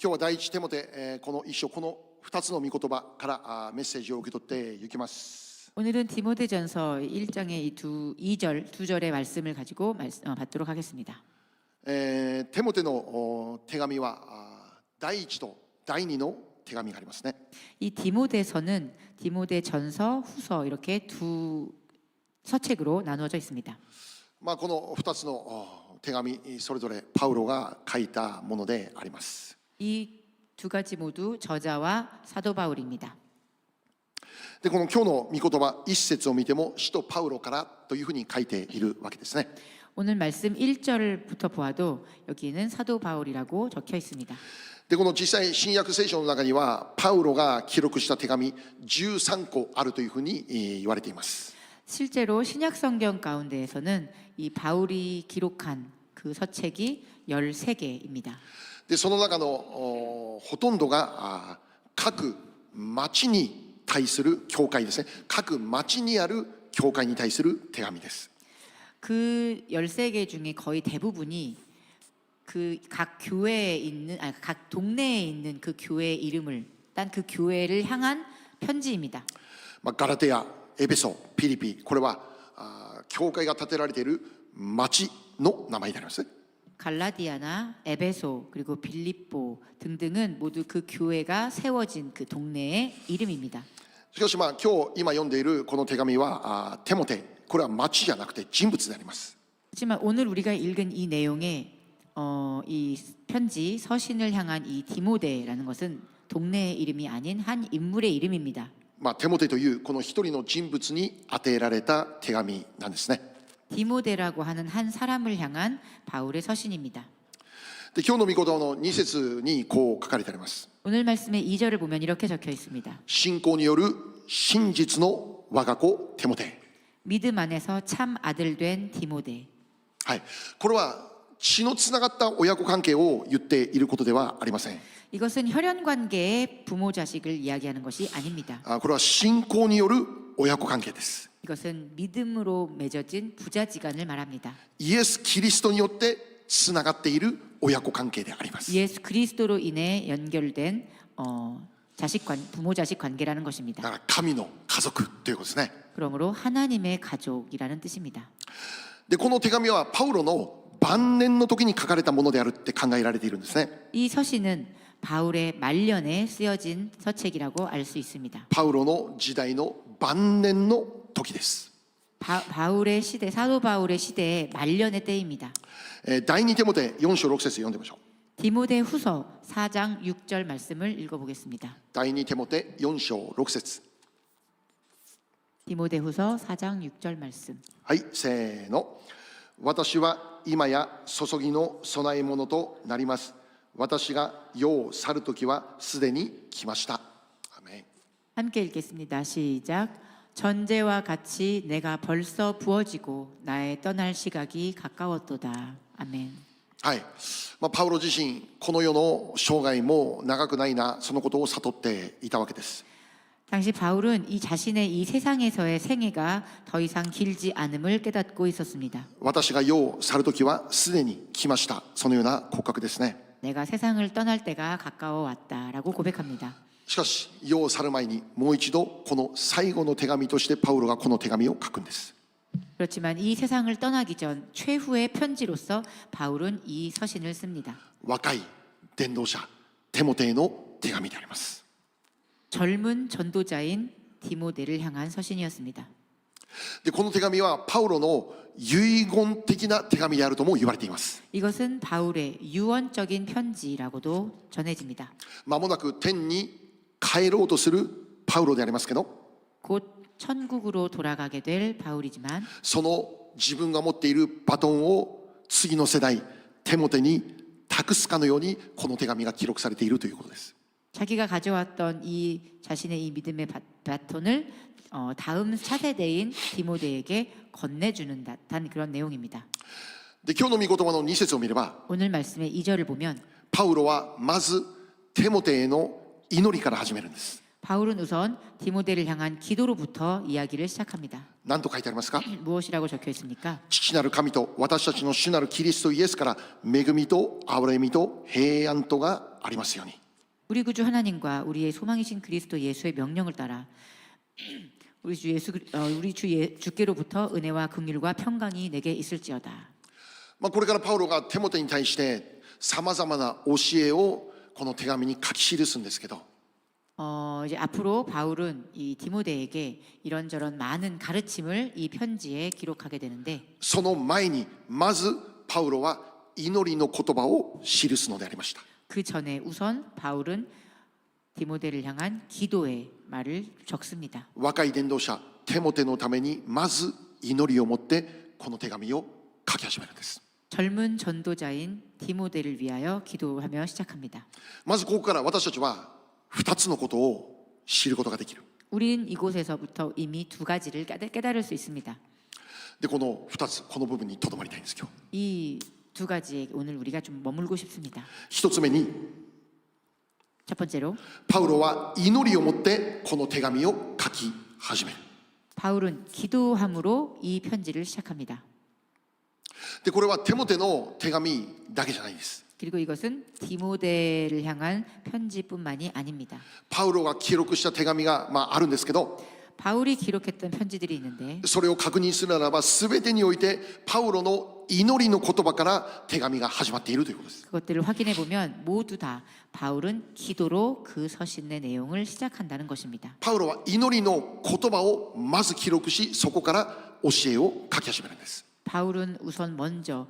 今日は第一テモテ、この一章この2つの御言葉からメッセージを受け取っていきます。 오늘은 디모데전서 1장의 이 2절의 말씀을 가지고 받도록 하겠습니다. テモテの手紙は第一と第二の手紙がありますね。 이 디모데서는 디모데전서, 후서 이렇게 두 서책으로 나누어져 있습니다. この2つの手紙それぞれパウロが書いたものであります。 이 두 가지 모두 저자와 사도 바울입니다. でこの今日の御言葉一節を見ても使徒パウロからというふうに書いているわけですね。 오늘 말씀 1절부터 보아도 여기는 사도 바울이라고 적혀 있습니다. でこの実際新約聖書の中にはパウロが記録した手紙13個あるというふうに言われています。 실제로 신약 성경 가운데에서는 이 바울이 기록한 그 서책이 13개입니다. でその中のほとんどが各町に対する教会ですね。各町にある教会に対する手紙です。 그 13개 중에 거의 대부분이 그 각 교회에 있는 각 동네에 있는 그 교회의 이름을 딴 그 교회를 향한 편지입니다. ガラテヤ、エペソ、ピリピ、これは教会が建てられている町の名前であります。 갈라디아나 에베소 그리고 빌립보 등등은 모두 그 교회가 세워진 그 동네의 이름입니다. しかし今読んでいるこの手紙はテモテ、これは町じゃなくて人物であります。 하지만 오늘 우리가 읽은 이 내용에 이 편지 서신을 향한 이 디모데라는 것은 동네의 이름이 아닌 한 인물의 이름입니다. テモテというこの一人の人物に当てられた手紙なんですね。 디모데라고 하는 한 사람을 향한 바울의 서신입니다. で今日の御言葉の2節にこう書かれてあります。 오늘 말씀의 2절을 보면 이렇게 적혀 있습니다. 信仰による真実の我が子テモテ。 믿음 안에서 참 아들 된 디모데. はい、これは血のつながった親子関係を言っていることではありません。 이것은 혈연 관계의 부모 자식을 이야기하는 것이 아닙니다. これは信仰による親子関係です。 이것은 믿음으로 맺어진 부자지간을 말합니다. イエス・キリストによってつながっている親子関係であります。 예수 그리스도로 인해 연결된 부모 자식 관계라는 것입니다. だから神の家族ということですね。 그러므로 하나님의 가족이라는 뜻입니다. でこの手紙はパウロの晩年の時に書かれたものであるって考えられているんですね。 이 서신은 바울의 말년에 쓰여진 서책이라고 알 수 있습니다. パウロの時代の晩年の時です。 바울의 시대, 사도 바울의 시대의 말년의 때입니다. 第2テモテ4章6節読んでみましょう。 디모데 후서 4장 6절 말씀을 읽어보겠습니다. 第2テモテ4章6節。 디모데 후서 4장 6절 말씀. はい、せーの。私は今や注ぎの供え物となります。私が世を去る時はすでに来ました。アメン。 함께 읽겠습니다. 시작. 전제와 같이 내가 벌써 부어지고 나의 떠날 시각이 가까웠도다. 아멘. はい、パウロ自身この世の生涯も長くないな、そのことを悟っていたわけです。 당시 바울은 이 자신의 이 세상에서의 생애가 더 이상 길지 않음을 깨닫고 있었습니다. 私が世を去る時はすでに来ました、そのような告白ですね。 내가 세상을 떠날 때가 가까워 왔다라고 고백합니다. しかし世を去る前にもう一度この最後の手紙としてパウロがこの手紙を書くんです。 그렇지만 이 세상을 떠나기 전 최후의 편지로서 바울은 이 서신을 씁니다. 若い伝道者テモテへの手紙であります。 젊은 전도자인 디모데를 향한 서신이었습니다. でこの手紙はパウロの遺言的な手紙であるとも言われています。 이것은 바울의 유언적인 편지라고도 전해집니다. 間もなく天に帰ろうとするパウロでありますけど、 곧 천국으로 돌아가게 될 바울이지만 その自分が持っているバトンを次の世代テモテに託すかのようにこの手紙が記録されているということです。 자기가 가져왔던 이 자신의 이 믿음의 바톤을 다음 차세대인 디모데에게 건네주는 듯한 그런 내용입니다. で今日の御言葉の2節を見れば 오늘 말씀의 2절을 보면 パウロはまずテモテへの祈りから始めるんです。 바울은 우선 디모데를 향한 기도로부터 이야기를 시작합니다. 何と書いてありますか？ 무엇이라고 적혀 있습니까? 父なる神と私たちの主なるキリストイエスから恵みと憐れみと平安とがありますように。 우리 구주 하나님과 우리의 소망이신 그리스도 예수의 명령을 따라 우리 주께로부터 은혜와 긍휼과 평강이 내게 있을지어다. これからパウロがテモテに対してさまざまな教えをこの手紙に書き記すんですけど、 이제 앞으로 바울은 이 디모데에게 이런저런 많은 가르침을 이 편지에 기록하게 되는데 その前にまずパウロは祈りの言葉を記すのでありました。 그 전에 우선 바울은 디모데를 향한 기도의 말을 적습니다. 若い伝道者テモテのためにまず祈りを持ってこの手紙を書き始めるんです。 젊은 전도자인 디모데를 위하여 기도하며 시작합니다. まずここから私たちは2つのことを知ることができる。 우린 이곳에서부터 이미 두 가지를 깨달을 수 있습니다. でこの2つこの部分にとどまりたいんです今日。 이 두 가지에 오늘 우리가 좀 머물고 싶습니다. 1つ目に 첫 번째로 パウロは祈りを持ってこの手紙を書き始める。 바울은 기도함으로 이 편지를 시작합니다. でこれはテモテの手紙だけじゃないです。 그리고 이것은 디모데를 향한 편지뿐만이 아닙니다. パウロが記録した手紙があるんですけど、 바울이 기록했던 편지들이 있는데 それを確認するならば全てにおいてパウロの祈りの言葉から手紙が始まっているということです。 그것들을 확인해 보면 모두 다 바울은 기도로 그 서신의 내용을 시작한다는 것입니다. パウロは祈りの言葉をまず記録し、そこから教えを書き始めるんです。 바울은 우선 먼저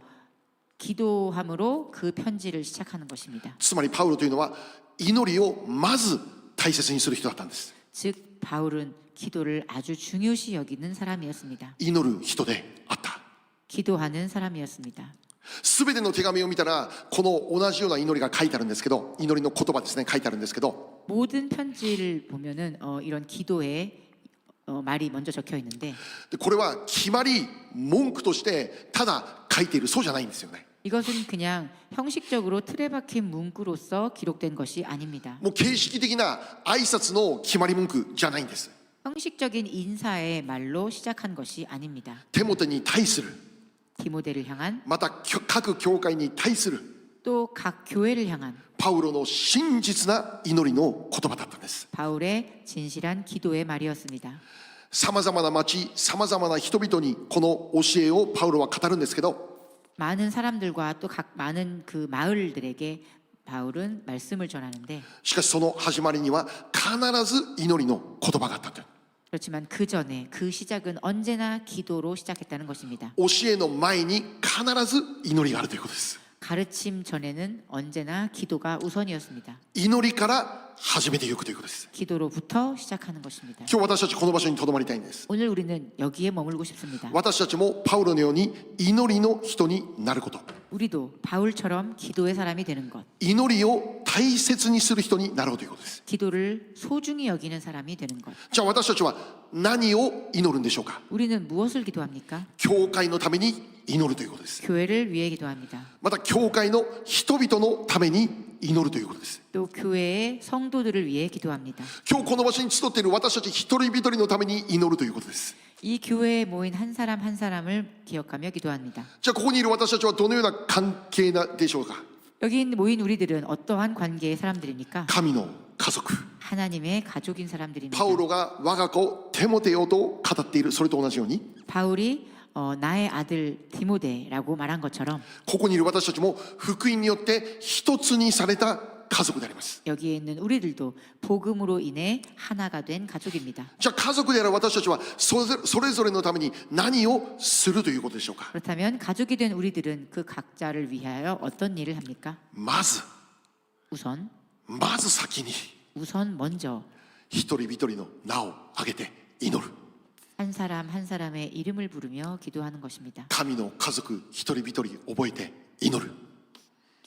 기도함으로 그 편지를 시작하는 것입니다. つまりパウロというのは祈りをまず大切にする人だったんです。 즉 바울은 기도를 아주 중요시 여기는 사람이었습니다. 祈る人であった。 기도하는 사람이었습니다. すべての手紙を見たらこの同じような祈りが書いてあるんですけど、祈りの言葉ですね、書いてあるんですけど、 모든 편지를 보면은 이런 기도의 말이 먼저 적혀 있는데 でこれは決まり文句としてただ書いているそうじゃないんですよね。 이것은 그냥 형식적으로 틀에 박힌 문구로서 기록된 것이 아닙니다. もう形式的な挨拶の決まり文句じゃないんです。 형식적인 인사의 말로 시작한 것이 아닙니다. テモテに対する、 디모데를 향한 また各教会に対する 또 각 교회를 향한 パウロの真実な祈りの言葉だったんです。 바울의 진실한 기도의 말이었습니다. さまざまな町、さまざまな人々にこの教えをパウロは語るんですけど、 많은 사람들과 또 각 많은 그 마을들에게 바울은 말씀을 전하는데 しかしその始まりには必ず祈りの言葉があったと。 그렇지만 그 전에 그 시작은 언제나 기도로 시작했다는 것입니다. 教えの前に必ず祈りがあるということです。 가르침 전에는 언제나 기도가 우선이었습니다. 祈りから始めていくということです。 기도로부터 시작하는 것입니다. 今日私たちこの場所にとどまりたいんです。 오늘 우리는 여기에 머물고 싶습니다. 私たちもパウロのように祈りの人になること、 우리도 바울처럼 기도의 사람이 되는 것, 祈りを大切にする人になろうということです。 기도를 소중히 여기는 사람이 되는 것. じゃあ私たちは何を祈るんでしょうか？ 우리는 무엇을 기도합니까? 教会のために祈るということです。 교회를 위해 기도합니다. また教会の人々のために祈るということです。 또 교회의 성도들을 위해 기도합니다. 今日この場所に集っている私たち一人一人のために祈るということです。 이 교회에 모인 한 사람 한 사람을 기억하며 기도합니다. じゃあここにいる私たちはどのような関係でしょうか？ 여기 모인 우리들은 어떠한 관계의 사람들입니까? 神の家族、 하나님의 가족인 사람들입니다. パウロが我が子テモテよと語っているそれと同じように、 바울이 나의 아들 디모데라고 말한 것처럼 ここにいる私たちも福音によって一つにされた家族であります。 여기에 있는 우리들도 복음으로 인해 하나가 된 가족입니다. じゃあ家族である私たちはそれぞれのために何をするということでしょうか？ 그렇다면 가족이 된 우리들은 그 각자를 위하여 어떤 일을 합니까? まず우선 先に 먼저 一人一人の名を挙げて祈る。 한 사람 한 사람의 이름을 부르며 기도하는 것입니다. 神の家族一人一人覚えて祈る。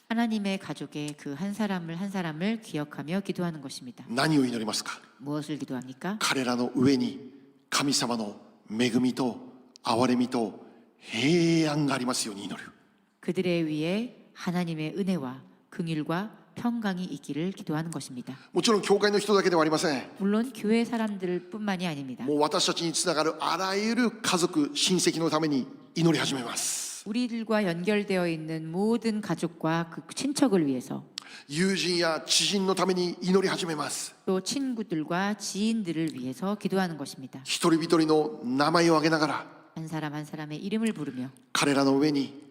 하나님의 가족의 그 한 사람을 한 사람을 기억하며 기도하는 것입니다. 何を祈りますか？ 무엇을 기도합니까? 彼らの上に神様の恵みと憐れみと平安がありますように祈る。 그들의 위에 하나님의 은혜와 긍휼과 평강이 있기를 기도하는 것입니다. もちろん教会の人だけではありません。 물론 교회 사람들뿐만이 아닙니다. もう私たちにつながるあらゆる家族親戚のために祈り始めます。 우리들과 연결되어 있는 모든 가족과 그 친척을 위해서 友人や知人のために祈り始めます。 또 친구들과 지인들을 위해서 기도하는 것입니다. 一人一人の名前を挙げながら 한 사람 한 사람의 이름을 부르며 彼らの上に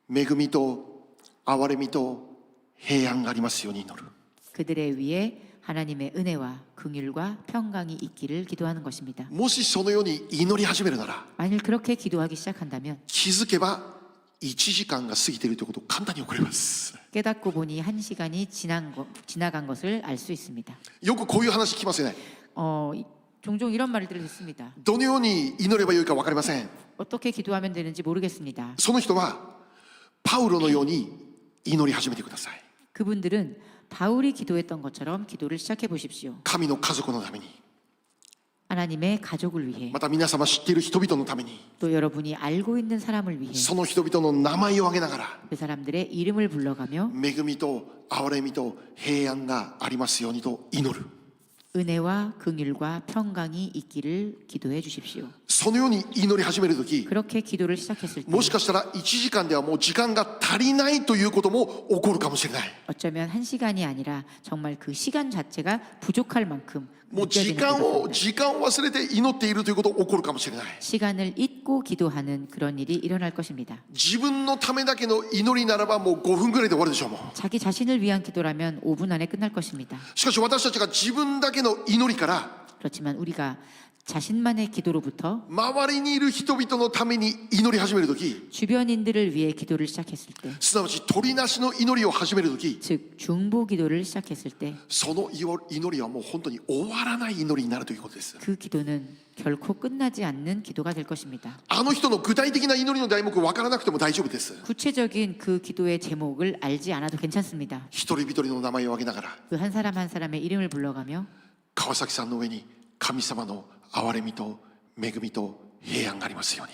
恵みと憐れみと平安がありますように祈る。 그들의 위에 하나님의 은혜와 긍휼과 평강이 있기를 기도하는 것입니다. もしそのように祈り始めるなら 만일 그렇게 기도하기 시작한다면 気づけば1時間が過ぎているということを簡単に送れます。 깨닫고 보니 한 시간이 지나간 것을 알 수 있습니다. よくこういう話聞きますよね。 종종 이런 말들을 듣습니다. どのように祈ればよいか分かりません。 어떻게 기도하면 되는지 모르겠습니다. その人はパウロのように祈り始めてください。 그분들은 바울이 기도했던 것처럼 기도를 시작해 보십시오. 神の家族のために、 하나님의 가족을 위해 また皆様知っている人々のために、 또 여러분이 알고 있는 사람을 위해 その人々の名前を挙げながら 그 사람들의 이름을 불러가며 恵みと憐れみと平安がありますようにと祈る。 은혜와 긍휼과 평강이 있기를 기도해 주십시오. そのように祈り始めるとき、 그렇게 기도를 시작했을 때 もしかしたら1時間ではもう時間が足りないということも起こるかもしれない。 어쩌면 한 시간이 아니라 정말 그 시간 자체가 부족할 만큼 もう時 느껴지는 間 때가 を忘れて祈っているということが起こるかもしれない。 시간을 잊고 기도하는 그런 일이 일어날 것입니다. 自分のためだけの祈りならばもう5分ぐらいで終わるでしょう。もう 자기 자신을 위한 기도라면 5분 안에 끝날 것입니다. しかし私たちが自分だけの祈りから 그렇지만 우리가 자신만의 기도로부터 周りにいる人々のために祈り始めるとき、 주변인들을 위해 기도를 시작했을 때, すなわち取りなしの祈りを始めるとき、 즉 중보 기도를 시작했을 때, その祈りはもう本当に終わらない祈りになるということです。 그 기도는 결코 끝나지 않는 기도가 될 것입니다. あの人の具体的な祈りの題目分からなくても大丈夫です。 구체적인 그 기도의 제목을 알지 않아도 괜찮습니다. 一人一人の名前を挙げながら、 그 한 사람 한 사람의 이름을 불러가며 川崎さんの上に神様の憐れみと恵みと平安がありますように。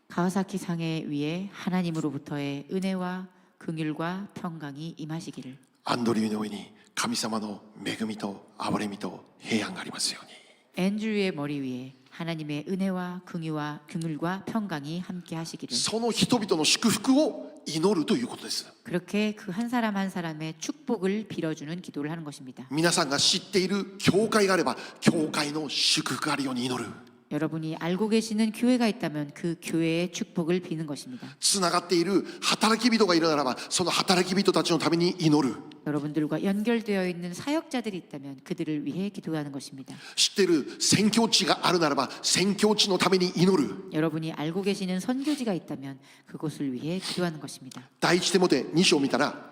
가와사키 상해 위에 하나님으로부터의 은혜와 긍휼과 평강이 임하시기를. アンドリューの上に神様の恵みと憐れみと平安がありますように。 앤드류의 머리 위에 하나님의 은혜와 긍휼과 평강이 함께 하시기를. その人々の祝福を祈るということです。 그렇게 그 한 사람 한 사람의 축복을 빌어주는 기도를 하는 것입니다. 皆さんが知っている教会があれば教会の祝福があるように祈る。 여러분이 알고 계시는 교회가 있다면 그 교회의 축복을 비는 것입니다. つながっている働き人がいるならばその働き人たちのために祈る。 여러분들과 연결되어 있는 사역자들이 있다면 그들을 위해 기도하는 것입니다. 知っている宣教地があるならば宣教地のために祈る。 여러분이 알고 계시는 선교지가 있다면 그곳을 위해 기도하는 것입니다. 第一テモテ2章を見たら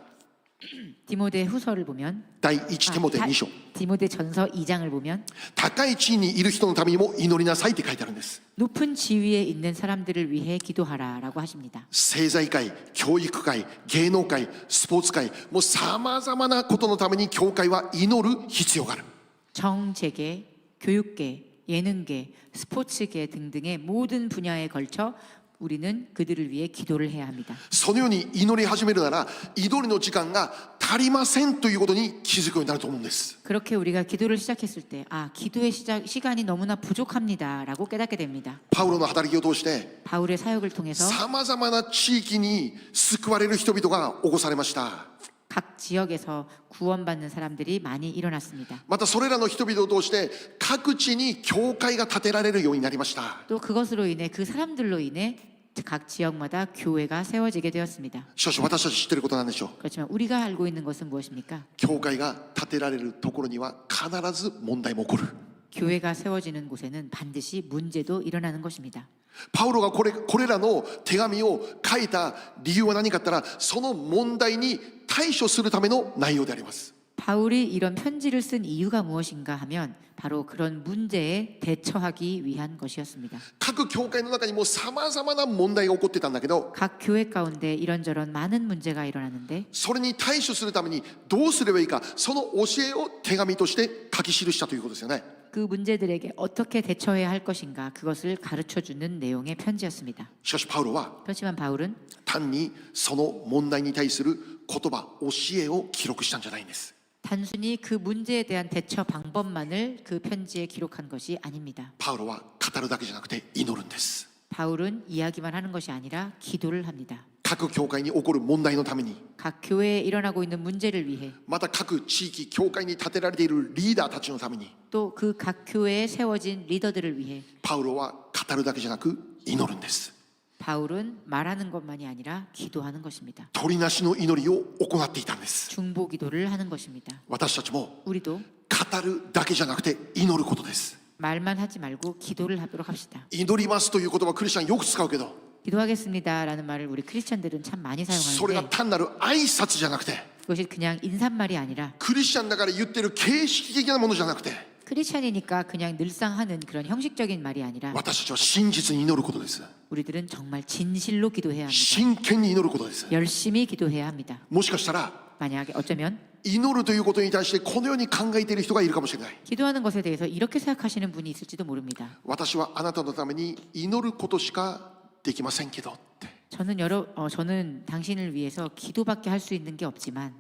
디모데 후서를 보면 第一テモテ2章 디모데 전서 2장을 보면 高い地位にいる人のためにも祈りなさいって書いてあるんです。 높은 지위에 있는 사람들을 위해 기도하라라고 하십니다. 政財界、教育界、芸能界、スポーツ界、もうさまざまなことのために教会は祈る必要がある。 정재계, 교육계, 예능계, 스포츠계 등등의 모든 분야에 걸쳐 우리는 그들을 위해 기도를 해야 합니다. そのように祈り始めるなら祈りの時間が足りませんということに気づくようになると思うんです。 그렇게 우리가 기도를 시작했을 때, 기도의 시간이 너무나 부족합니다라고 깨닫게 됩니다. パウロの働きを通して 바울의 사역을 통해서 さまざまな地域に救われる人々が起こされました。 각 지역에서 구원받는 사람들이 많이 일어났습니다. またそれらの人々を通して各地に教会が建てられるようになりました。 또 그것으로 인해 그 사람들로 인해 각 지역마다 교회가 세워지게 되었습니다. しかし私たち知っていることなんでしょう。 그렇지만 우리가 알고 있는 것은 무엇입니까? 教会が建てられるところには必ず問題も起こる。 교회가 세워지는 곳에는 반드시 문제도 일어나는 것입니다. パウロがこれらの手紙を書いた理由は何かって言ったらその問題に対処するための内容であります。 바울이 이런 편지를 쓴 이유가 무엇인가 하면 바로 그런 문제에 대처하기 위한 것이었습니다. 各教会の中にも様々な問題が起こってたんだけど、 각 교회 가운데 이런저런 많은 문제가 일어나는데 それに対処するためにどうすればいいか、その教えを手紙として書き記したということですよね。 그 문제들에게 어떻게 대처해야 할 것인가 그것을 가르쳐주는 내용의 편지였습니다. しかしパウロは 그렇지만 바울은 単にその問題に対する言葉、教えを記録したんじゃないんです。 단순히 그 문제에 대한 대처 방법만을 그 편지에 기록한 것이 아닙니다. パウロは語るだけじゃなくて祈るんです。 바울은 이야기만 하는 것이 아니라 기도를 합니다. 各教会に起こる問題のために、 각 교회에 일어나고 있는 문제를 위해 また各地域教会に立てられているリーダーたちのために、 또 그 각 교회에 세워진 리더들을 위해 パウロは語るだけじゃなく祈るんです。 바울은 말하는 것만이 아니라 기도하는 것입니다. 取りなしの祈りを行っていたんです。 중보 기도를 하는 것입니다. 私たちも 우리도 語るだけじゃなくて祈ることです。 말만 하지 말고 기도를 하도록 합시다. 祈りますという言葉クリスチャンよく使うけど、 기도하겠습니다라는 말을 우리 크리스천들은 참 많이 それが 사용하는데 単なる挨拶じゃなくて、 그것이 그냥 인사말이 아니라 クリスチャンだから言ってる形式的なものじゃなくて、 크리스천이니까 그냥 늘상 하는 그런 형식적인 말이 아니라 私たちは真実に祈ることです。 우리들은 정말 진실로 기도해야 합니다. 真剣に祈ることです。 열심히 기도해야 합니다. もしかしたら 만약에 어쩌면 祈るということに対してこのように考えている人がいるかもしれない。 기도하는 것에 대해서 이렇게 생각하시는 분이 있을지도 모릅니다. 私はあなたのために祈ることしかできませんけどって。 저는 당신을 위해서 기도밖에 할 수 있는 게 없지만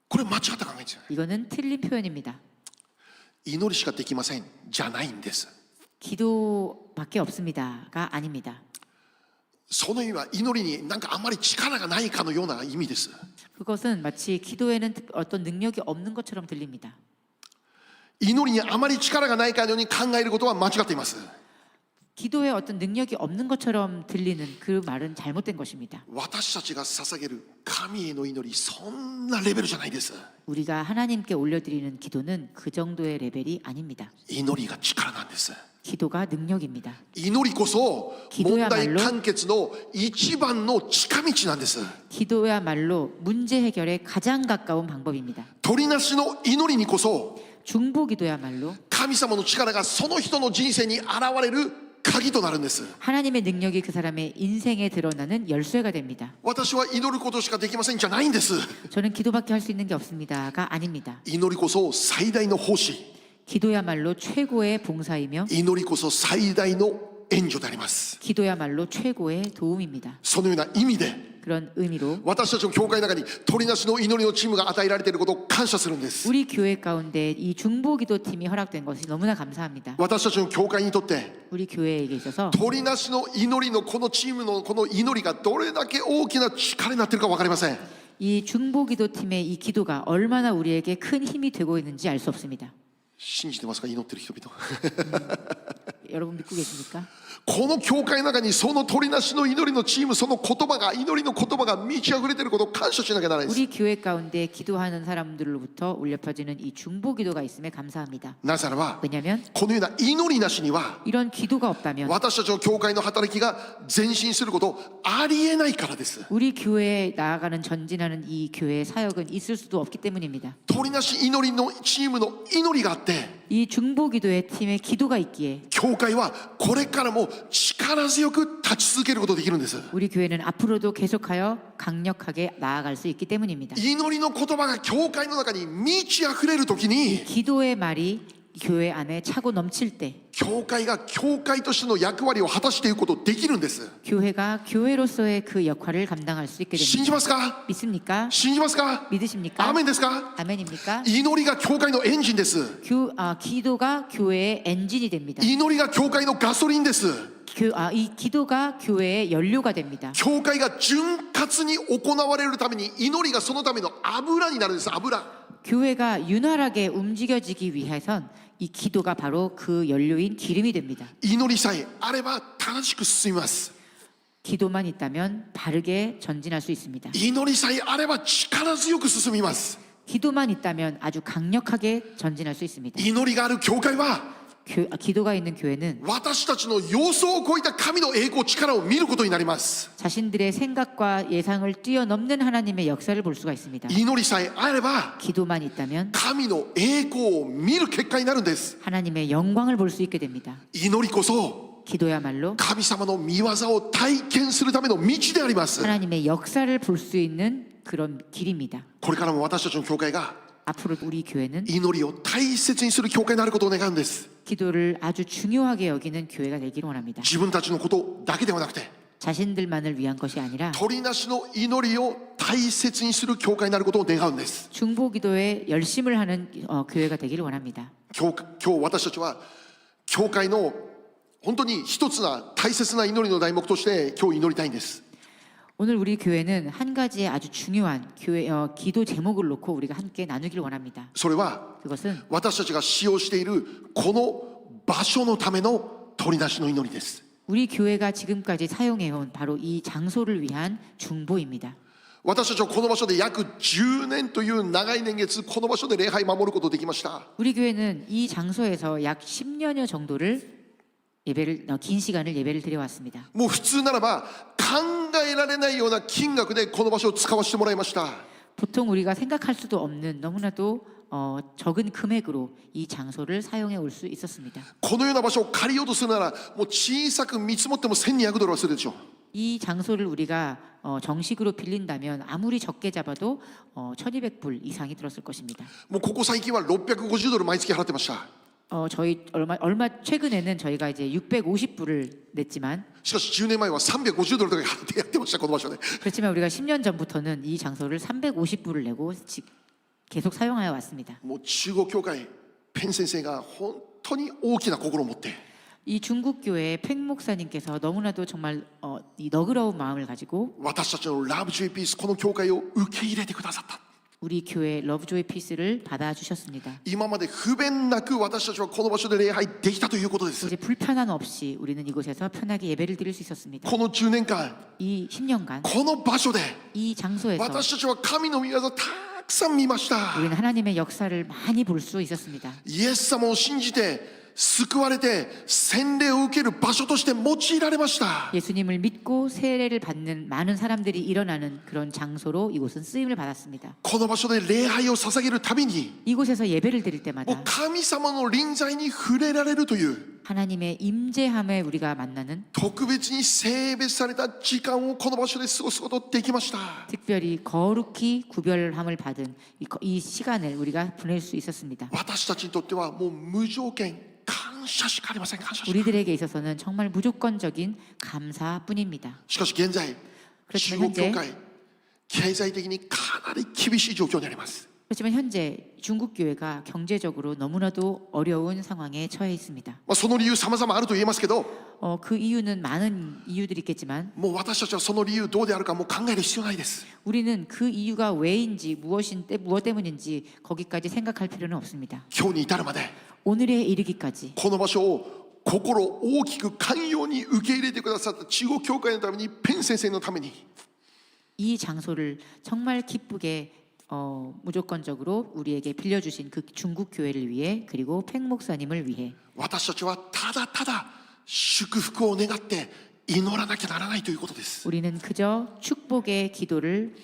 これ間違った考えですよね。 이거는 틀린 표현입니다. 祈りしかできませんじゃないんです。 기도밖에 없습니다가 아닙니다. その意味は祈りになんかあまり力がないかのような意味です。 그것은 마치 기도에는 어떤 능력이 없는 것처럼 들립니다. 祈りにあまり力がないかのように考えることは間違っています。 기도에 어떤 능력이 없는 것처럼 들리는 그 말은 잘못된 것입니다. 私たちが捧げる神への祈り、そんなレベルじゃないです。 우리가 하나님께 올려드리는 기도는 그 정도의 레벨이 아닙니다. 祈りが力なんです。 기도가 능력입니다. 祈りこそ問題解決の一番の近道なんです。 기도야말로 문제 해결에 가장 가까운 방법입니다. 取りなしの祈りにこそ 중보 기도야말로 神様の力がその人の人生に現れる鍵となるんです。 하나님의 능력이 그 사람의 인생에 드러나는 열쇠가 됩니다. 私は祈ることしかできませんじゃないんです。 저는 기도밖에 할 수 있는 게 없습니다가 아닙니다. 祈りこそ最大の奉仕、 기도야말로 최고의 봉사이며 祈りこそ最大の援助であります。 기도야말로 최고의 도움입니다. そのような意味で 그런 의미로 私たちの教会の中に取りなしの祈りのチームが与えられていることを感謝するんです。 우리 교회 가운데 이 중보 기도팀이 허락된 것이 너무나 감사합니다. 私たちの教会にとって 우리 교회에게 있어서 取りなしの祈りのこのチームのこの祈りがどれだけ大きな力になっているか分かりません。 이 중보 기도팀의 이 기도가 얼마나 우리에게 큰 힘이 되고 있는지 알 수 없습니다. 信じてますか、祈っている人々。 여러분 믿고 계십니까? この教会の中にその取りなしの祈りのチーム、その言葉が、祈りの言葉が満ち溢れていることを感謝しなきゃならないです。 우리 교회 가운데 기도하는 사람들로부터 울려 퍼지는 이 중보 기도가 있음에 감사합니다. なぜならば 왜냐하면 このような祈りなしには 이런 기도가 없다면 私たちの教会の働きが前進することありえないからです。 우리 교회에 나아가는 전진하는 이 교회의 사역은 있을 수도 없기 때문입니다. 取りなし祈りのチームの祈りがあって、 이 중보 기도의 팀의 기도가 있기에 教会はこれからも力強く立ち続けることができるんです。 우리 교회는 앞으로도 계속하여 강력하게 나아갈 수 있기 때문입니다. 祈りの言葉が教会の中に満ち溢れるときに、 기도의 말이 교회 안에 차고 넘칠 때 教会が教会としての役割を果たしていくことできるんです。 교회가 교회로서의 그 역할을 감당할 수 있게 信 됩니다. じますか？ 믿습니까? 信じますか？ 믿으십니까? アーメンですか？ 아멘입니까? 祈りが教会のエンジンです。 기도가 교회의 엔진이 됩니다. 祈りが教会のガソリンです。 이 기도가 교회의 연료가 됩니다. 教会が潤滑に行われるために祈りがそのための油になるんです。油。 교회가 윤활하게 움직여지기 위해선 이 기도가 바로 그 연료인 기름이 됩니다. 祈りさえあれば正しく進みます。 기도만 있다면 바르게 전진할 수 있습니다. 祈りさえあれば力強く進みます。 기도만 있다면 아주 강력하게 전진할 수 있습니다. 祈りがある教会は 기도가 있는 교회는 私たちの予想を超えた神の栄光力を見ることになります。 자신들의 생각과 예상을 뛰어넘는 하나님의 역사를 볼 수가 있습니다. 祈りさえあれば 기도만 있다면 神の栄光を見る結果になるんです。 하나님의 영광을 볼 수 있게 됩니다. 祈りこそ 기도야말로 神様の御業を体験するための道であります。 하나님의 역사를 볼 수 있는 그런 길입니다. これからも私たちの教会が 앞으로 우리 교회는 祈りを大切にする教会になることを願うんです。 기도를 아주 중요하게 여기는 교회가 되기를 원합니다. 自分たちのことだけではなくて 자신들만을 위한 것이 아니라 取りなしの祈りを大切にする教会になることを願うんです。 중보기도에 열심을 하는 교회가 되기를 원합니다. 今日私たちは教会の本当に一つな大切な祈りの題目として今日祈りたいんです。 오늘 우리 교회는 한 가지의 아주 중요한 교회 기도 제목을 놓고 우리가 함께 나누기를 원합니다. それは 그것은 私たちが使用しているこの場所のための取りなしの祈りです。 우리 교회가 지금까지 사용해온 바로 이 장소를 위한 중보입니다. 私たちはこの場所で約10年という長い年月この場所で礼拝守ることができました。 우리 교회는 이 장소에서 약 10년여 정도를 긴 시간을 예배를 드려왔습니다. もう普通ならば考えられないような金額でこの場所を使わせてもらいました。 보통 우리가 생각할 수도 없는 너무나도 적은 금액으로 이 장소를 사용해 올 수 있었습니다. このような場所を借りようとするならもう小さく見積もっても1200ドルはするでしょう。 이 장소를 우리가 정식으로 빌린다면 아무리 적게 잡아도 1200불 이상이 들었을 것입니다. もうここ最近は650ドル毎月払ってました。 저희 얼마 최근에는 저희가 이제 650불을 냈지만 しかし10年前は350ドルとか払ってやってましたこの場所で。 그렇지만 우리가 10년 전부터는 이 장소를 350불을 내고 계속 사용하여 왔습니다. もう中国教会ペン先生が本当に大きな心を持って 이 중국 교회 팽 목사님께서 너무나도 정말 이 너그러운 마음을 가지고 私たちのラブジョイピースこの教会を受け入れてくださった。 우리 교회 러브조이 피스를 받아 주셨습니다. 今まで不便なく私たちはこの場所で礼拝できたということです。 이제 불편함 없이 우리는 이곳에서 편하게 예배를 드릴 수 있었습니다. この10年間 이 10년간 この場所で 이 장소에서 私たちは神の御業をたくさん見ました。 우리는 하나님의 역사를 많이 볼 수 있었습니다. イエス様を信じて救われて洗礼を受ける場所として用いられました。 예수님을 믿고 세례를 받는 많은 사람들이 일어나는 그런 장소로 이곳은 쓰임을 받았습니다. この場所で礼拝を捧げるたびに 이곳에서 예배를 드릴 もう 때마다 神様の臨在に触れられるという 하나님의 임재함에 우리가 만나는 特別に性別された時間をこの場所で過ごすことができました。 특별히 거룩히 구별함을 받은 이 시간을 우리가 보낼 수 있었습니다. 私たちにとってはもう無条件感謝しかありません。感謝しか。 우리들에게 있어서는 정말 무조건적인 감사뿐입니다. しかし現在中国教会経済的にかなり厳しい状況にあります。 그렇지만 현재 중국 교회가 경제적으로 너무나도 어려운 상황에 처해 있습니다. その理由様々あると言えますけど 그 이유는 많은 이유들이 있겠지만 もう私たちはその理由どうであるかもう考える必要ないです。 우리는 그 이유가 왜인지 무엇 때문인지 거기까지 생각할 필요는 없습니다. 今日に至るまで 오늘에 이르기까지 この場所を心大きく寛容に受け入れてくださった中国教会のためにペン先生のために 이 장소를 정말 기쁘게 무조건적으로 우리에게 빌려주신 그 중국 교회를 위해 그리고 팽 목사님을 위해 私たちはただただ祝福を願って祈らなきゃならないということです。 우리는 그저 축복의 기도를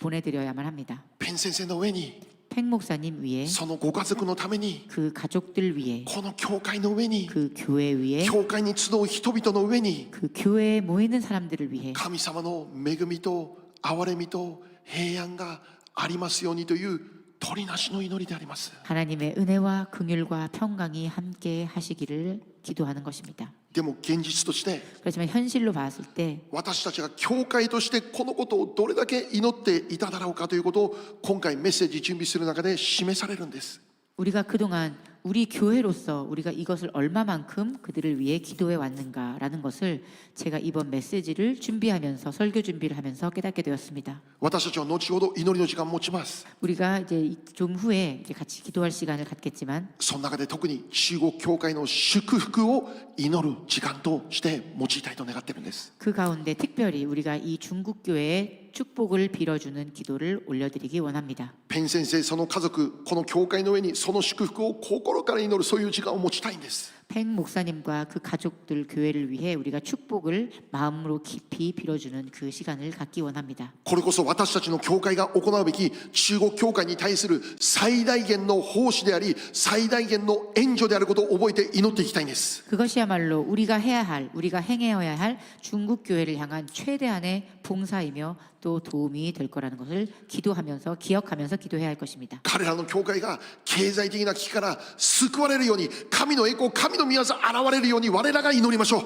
보내드려야만 합니다. ペン先生の上に 팽 목사님 위에 そのご家族のために 그 가족들 위에 この教会の上に 그 교회 위에 教会に集う人々の上に 그 교회에 모이는 사람들을 위해 神様の恵みと憐れみと平安がありますようにという取りなしの祈りであります。 하나님의 은혜와 긍휼과 평강이 함께 하시기를 기도하는 것입니다. でも現実として 그렇지만 현실로 봤을 때 私たちが教会としてこのことをどれだけ祈っていただろうかということを今回メッセージ準備する中で示されるんです。 우리가 그동안 우리 교회로서 우리가 이것을 얼마만큼 그들을 위해 기도해 왔는가라는 것을 제가 이번 메시지를 준비하면서 설교 준비를 하면서 깨닫게 되었습니다. 私たちは後ほど祈りの時間を持ちます。 우리가 이제 좀 후에 이제 같이 기도할 시간을 갖겠지만 その中で特に中国教会の祝福を祈る時間として用いたいと願っているんです。 그 가운데 특별히 우리가 이 중국 교회의 축복을 빌어주는 기도를 올려드리기 원합니다. ペン先生その家族この教会の上にその祝福を心から祈るそういう時間を持ちたいんです。팽 목사님과 그 가족들 교회를 위해 우리가 축복을 마음으로 깊이 빌어주는 그 시간을 갖기 원합니다. これこそ私たちの教会が行うべき中国教会に対する最大限の奉仕であり最大限の援助であることを覚えて祈っていきたいんです。 그것이야말로 우리가 해야 할, 우리가 행해야 할 중국 교회를 향한 최대한의 봉사이며 또 도움이 될 거라는 것을 기도하면서 기억하면서 기도해야 할 것입니다. 彼らの教会が経済的な危機から救われるように神の栄光神の御業現れるように我らが祈りましょう。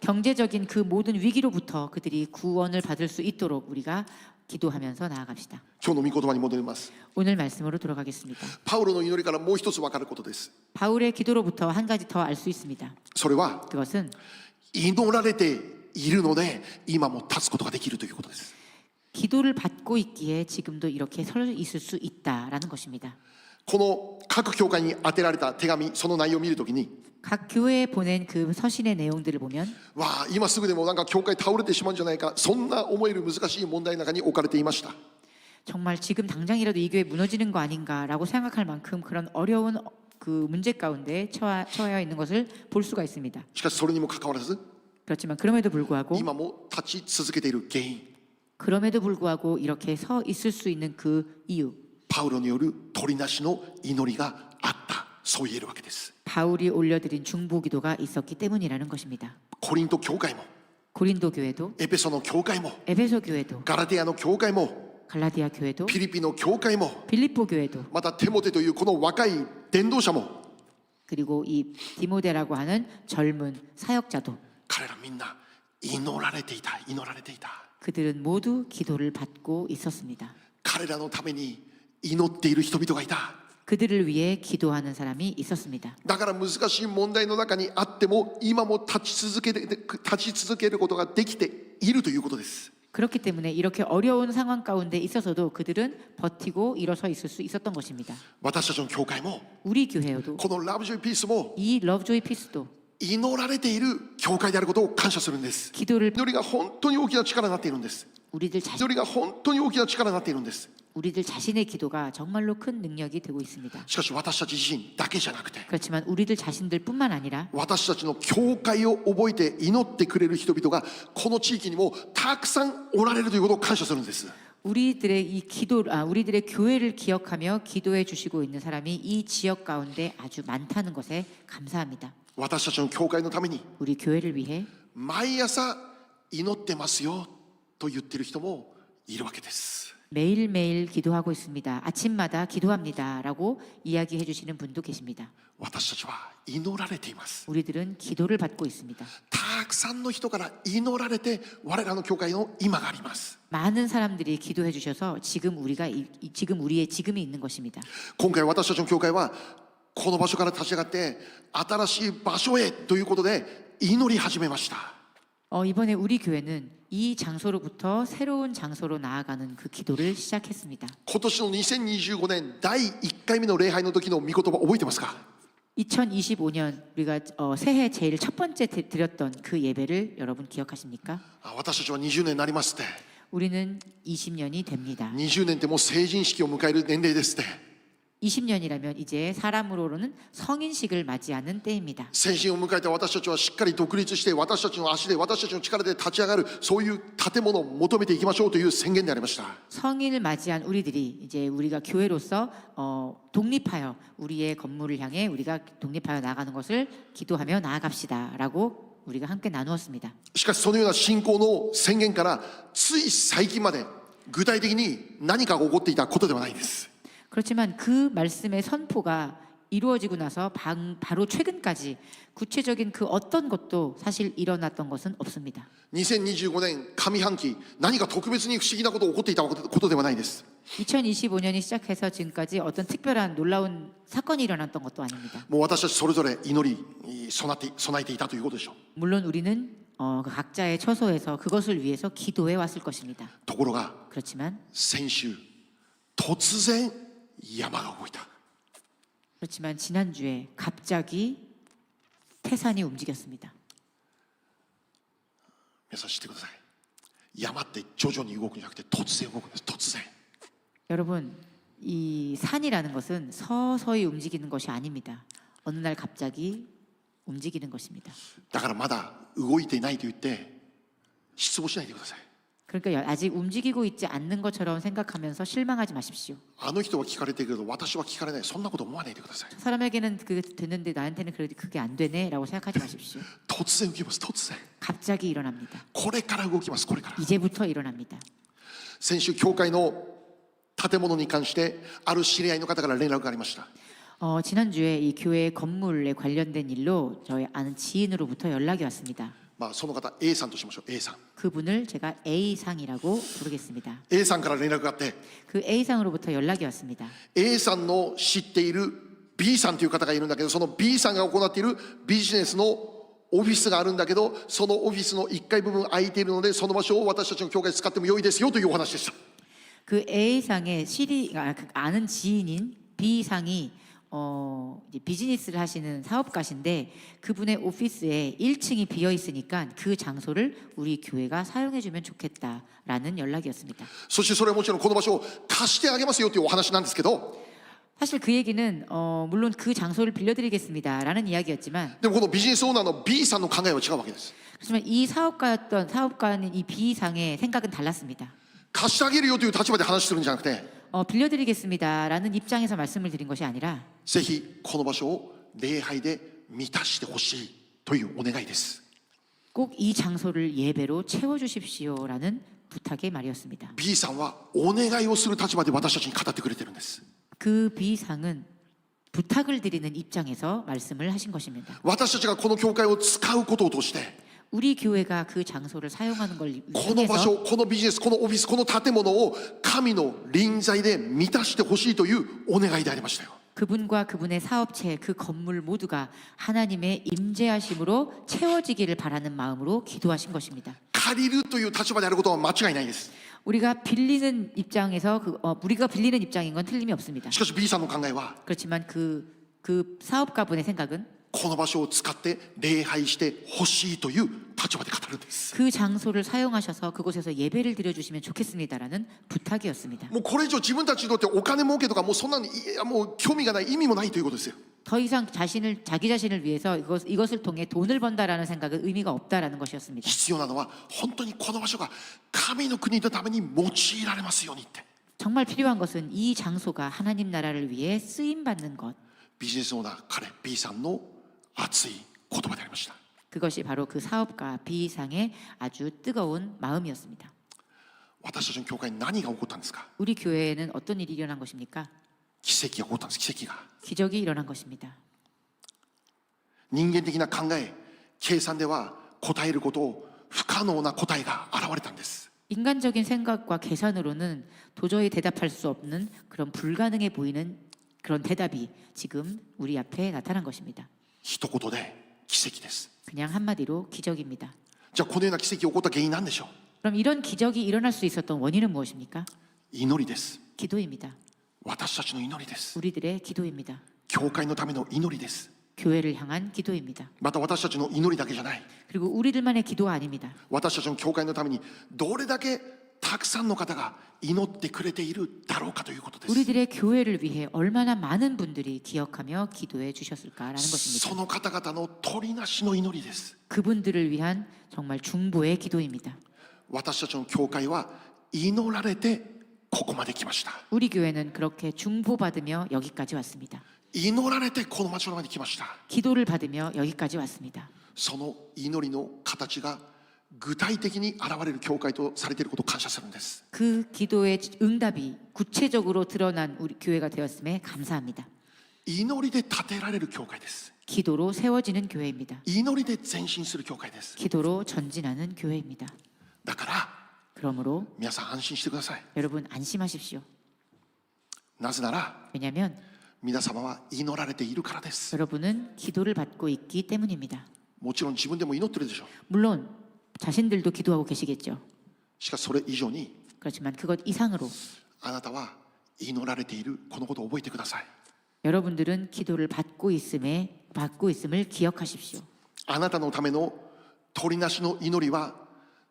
경제적인 그 모든 위기로부터 그들이 구원을 받을 수 있도록 우리가 기도하면서 나아갑시다. 今日の御言葉に戻ります。 오늘 말씀으로 돌아가겠습니다. パウロの祈りからもう一つ分かることです。 바울의 기도로부터 한 가지 더 알 수 있습니다. それは 그것은 祈られているので今も立つことができるということです。 기도를 받고 있기에 지금도 이렇게 서 있을 수 있다라는 것입니다. この各教会に当てられた手紙その内容を見るときに 각 교회에 보낸 그 서신의 내용들을 보면 わあ今すぐでもなんか教会倒れてしまうんじゃないかそんな思える難しい問題の中に置かれていました。 정말 지금 당장이라도 이 교회 무너지는 거 아닌가라고 생각할 만큼 그런 어려운 그 문제 가운데 처해 있는 것을 볼 수가 있습니다. しかしそれにもかかわらず 그렇지만 그럼에도 불구하고 今も立ち続けている原因 그럼에도 불구하고 이렇게 서 있을 수 있는 그 이유 パウロによる取りなしの祈りがあったそう言えるわけです。 바울이 올려드린 중보기도가 있었기 때문이라는 것입니다. コリント教会も 고린도 교회도 エペソの教会も 에베소 교회도 ガラテヤの教会も 갈라디아 교회도 ピリピの教会も 빌립보 교회도 またテモテというこの若い伝道者も 그리고 이 디모데라고 하는 젊은 사역자도 彼らみんな祈られていた祈られていた。 그들은 모두 기도를 받고 있었습니다. 彼らのために祈っている人々がいた。 그들을 위해 기도하는 사람이 있었습니다. だから難しい問題の中にあっても今も立ち続けることができているということです。 그렇기 때문에 이렇게 어려운 상황 가운데 있어서도 그들은 버티고 일어서 있을 수 있었던 것입니다. 私たちの教会も 우리 교회도 このラブジョイピースも 이 러브조이 피스도 祈られている教会であることを感謝するんです。 기도를 祈りが本当に大きな力になっているんです。 우리들 자신 祈りが本当に大きな力になっているんです。 우리들 자신의 기도가 정말로 큰 능력이 되고 있습니다. しかし私たち自身だけじゃなくて 그렇지만 우리들 자신들뿐만 아니라 私たちの教会を覚えて祈ってくれる人々がこの地域にもたくさんおられるということを感謝するんです。 우리들의 우리들의 교회를 기억하며 기도해 주시고 있는 사람이 이 지역 가운데 아주 많다는 것에 감사합니다. 私たちの教会のために 우리 교회를 위해 毎朝祈ってますよと言っている人もいるわけです。 매일매일 기도하고 있습니다. 아침마다 기도합니다라고 이야기해 주시는 분도 계십니다. 私たちは祈られています。 우리들은 기도를 받고 있습니다. たくさんの人から祈られて我らの教会の今があります。 많은 사람들이 기도해 주셔서 지금 우리의 지금이 있는 것입니다. 今回私たちの教会はこの場所から立ち上がって新しい場所へということで祈り始めました。 이번에 우리 교회는 이 장소로부터 새로운 장소로 나아가는 그 기도를 시작했습니다. 今年の2025年第1回目の礼拝の時の御言葉覚えてますか？ 2025년 우리가 새해 제일 첫 번째 드렸던 그 예배를 여러분 기억하십니까? 私たちは20年になりますって。 우리는 20년이 됩니다. 20年ってもう成人式を迎える年齢ですって。 20년이라면 이제 사람으로는 성인식을 맞이하는 때입니다. 成人を迎えて私たちはしっかり独立して私たちの足で私たちの力で立ち上がるそういう建物を求めていきましょうという宣言でありました。 성인을 맞이한 우리들이 이제 우리가 교회로서 독립하여 우리의 건물을 향해 우리가 독립하여 나가는 것을 기도하며 나아갑시다라고 우리가 함께 나누었습니다. しかしそのような信仰の宣言からつい最近まで具体的に何かが起こっていたことではないです。 그렇지만 그 말씀의 선포가 이루어지고 나서 바로 최근까지 구체적인 그 어떤 것도 사실 일어났던 것은 없습니다. 2025年上半期何か特別に不思議なことが起こっていたことではないです。 2025년이 시작해서 지금까지 어떤 특별한 놀라운 사건이 일어났던 것도 아닙니다. もう私たちそれぞれ祈り備えていたということでしょう。 물론 우리는 그 각자의 처소에서 그것을 위해서 기도해 왔을 것입니다. ところが 그렇지만 先週突然山が動いた。 그렇지만 지난주에 갑자기 태산이 움직였습니다. 皆さん知ってください。山って徐々に動くんじゃなくて突然動くんです。突然。 여러분, 이 산이라는 것은 서서히 움직이는 것이 아닙니다. 어느 날 갑자기 움직이는 것입니다. だからまだ動いていないと言って失望しないでください。 그러니까 아직 움직이고 있지 않는 것처럼 생각하면서 실망하지 마십시오. あの人は聞かれてるけど私は聞かれない、そんなこと思わないでください。 사람에게는 그게 됐는데 나한테는 그게 안 되네라고 생각하지 마십시오. 突然起きます、突然。 갑자기 일어납니다. これから動きます、これから。 이제부터 일어납니다. 先週教会の建物に関してある知り合いの方から連絡がありました。 지난주에 이 교회 건물에 관련된 일로 저희 아는 지인으로부터 연락이 왔습니다. まあその方 A さんとしましょう。 A さん 그분을 제가 A상이라고 부르겠습니다. A さんから連絡があって、 그 A상으로부터 연락이 왔습니다. A さんの知っている B さんという方がいるんだけど、その B さんが行っているビジネスのオフィスがあるんだけど、そのオフィスの1階部分空いているので、その場所を私たちの教会で使っても良いですよというお話でした。 그 A상의 아는 지인인 B상이 이제 비즈니스를 하시는 사업가신데 그분의 오피스에 1층이 비어 있으니까 그 장소를 우리 교회가 사용해 주면 좋겠다라는 연락이었습니다. そしてそれはもちろんこの場所を貸してあげますよというお話なんですけど、 사실 그 얘기는 물론 그 장소를 빌려드리겠습니다라는 이야기였지만 でもこのビジネスオーナーの B さんの考えは違うわけです。 그렇지만 이 사업가는 이 B상의 생각은 달랐습니다. 貸してあげるよという立場で話してるんじゃなくて、 빌려드리겠습니다라는 입장에서 말씀을 드린 것이 아니라 ぜひこの場所を礼拝で満たしてほしいというお願いです。 꼭 이 장소를 예배로 채워주십시오라는 부탁의 말이었습니다. B さんはお願いをする立場で私たちに語ってくれてるんです。 그 B상은 부탁을 드리는 입장에서 말씀을 하신 것입니다. 私たちがこの教会を使うことを通して、 우리 교회가 그 장소를 사용하는 걸 この場 통해서 所、このビジネス、このオフィス、この建物を神の臨在で満たしてほしいというお願いでありましたよ。 그분과 그분의 사업체, 그 건물 모두가 하나님의 임재하심으로 채워지기를 바라는 마음으로 기도하신 것입니다. 借りるという立場であることは間違いないです。 우리가 빌리는 입장에서 우리가 빌리는 입장인 건 틀림이 없습니다. しかし B さんの考えは 그렇지만 그 사업가분의 생각은 この場所を使って礼拝してほしいという立場で語るんです。 그 장소를 사용하셔서 그곳에서 예배를 드려주시면 좋겠습니다라는 부탁이었습니다. もうこれ以上自分たちにとってお金儲けとかもうそんなにもう興味がない意味もないということですよ。 더 이상 자기 자신을 위해서 이것을 통해 돈을 번다라는 생각은 의미가 없다라는 것이었습니다. 必要なのは本当にこの場所が神の国のために用いられますようにって。 정말 필요한 것은 이 장소가 하나님 나라를 위해 쓰임 받는 것. ビジネスオーナー彼 B さんの熱い言葉でありました。 그것이 바로 그 사업가 B상의 아주 뜨거운 마음이었습니다. 私たちの教会に何が起こったんですか。 우리 교회에는 어떤 일이 일어난 것입니까? 奇跡が起こったんです。奇跡が。 기적이 일어난 것입니다. 人間的な考え、計算では答えることを不可能な答えが現れたんです。 인간적인 생각과 계산으로는 도저히 대답할 수 없는 그런 불가능해 보이는 그런 대답이 지금 우리 앞에 나타난 것입니다. 一言で奇跡です。 그냥 한마디로 기적입니다. じゃあこのような奇跡が起こった原因なんでしょう。 그럼 이런 기적이 일어날 수 있었던 원인은 무엇입니까? 祈りです。 기도입니다. 私たちの祈りです。 우리들의 기도입니다. 教会のための祈りです。 교회를 향한 기도입니다. また私たちの祈りだけじゃない。 그리고 우리들만의 기도가 아닙니다. 私たちの教会のためにどれだけたくさんの方が祈ってくれているだろうかということです。 우리들의 교회를 위해 얼마나 많은 분들이 기억하며 기도해 주셨을까라는 것입니다. その方々の取りなしの祈りです。 그분들을 위한 정말 중보의 기도입니다. 私たちの教会は祈られてここまで来ました。 우리 교회는 그렇게 중보받으며 여기까지 왔습니다. 祈られてこの町の前に来ました。 기도를 받으며 여기까지 왔습니다. その祈りの形が具体的に現れる教会とされていることを感謝するんです。 그 기도의 응답이 구체적으로 드러난 우리 교회가 되었음에 감사합니다. 祈りで建てられる教会です。 기도로 세워지는 교회입니다. 祈りで前進する教会です。 기도로 전진하는 교회입니다. だから 그러므로 皆さん安心してください。 여러분 안심하십시오. なぜなら 왜냐하면 皆様は祈られているからです。 여러분은 기도를 받고 있기 때문입니다. もちろん自分でも祈ってるでしょう。 물론 자신들도 기도하고 계시겠죠. しかしそれ以上に 그렇지만 그것 이상으로 あなたは祈られているこのことを覚えてください。 여러분들은 기도를 받고 있음을 기억하십시오. あなたのための取りなしの祈りは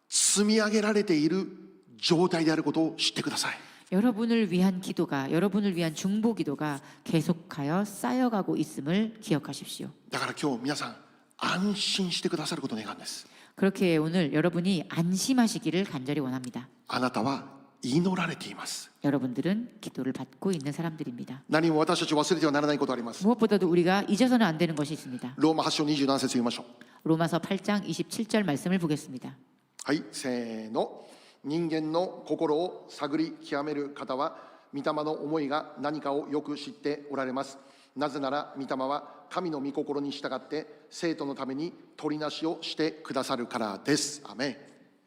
積み上げられている状態であることを知ってください。 여러분을 위한 기도가 여러분을 위한 중보 기도가 계속하여 쌓여가고 있음을 기억하십시오. だから今日皆さん安心してくださることを願うんです。 그렇게 오늘 여러분이 안심하시기를 간절히 원합니다. あなたは祈られています。 여러분들은 기도를 받고 있는 사람들입니다. 何も私たち忘れてはならないことがあります。 무엇보다도 우리가 잊어서는 안 되는 것이 있습니다. ローマ8章27節読みましょう。 로마서 8장 27절 말씀을 보겠습니다. はい、せーの。人間の心を探り極める方は御霊の思いが何かをよく知っておられます。なぜなら御霊は神の御心に従って生徒のために取りなしをしてくださるからです。アメン。